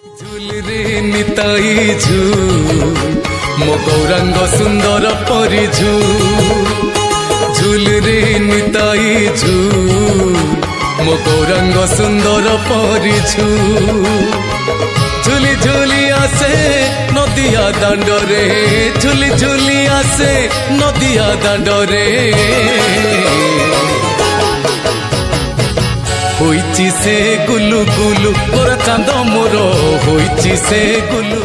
झूल रे निताई झूल मो गौरांग सुंदर परी झूल रे निताई झूल मो गौरांग सुंदर परी झूली झूली आसे नदिया दांडरे झूली झूली आसे नदिया दांडरे होइची से गुलु गुलु मोर चांद मोर होइची से गुलु।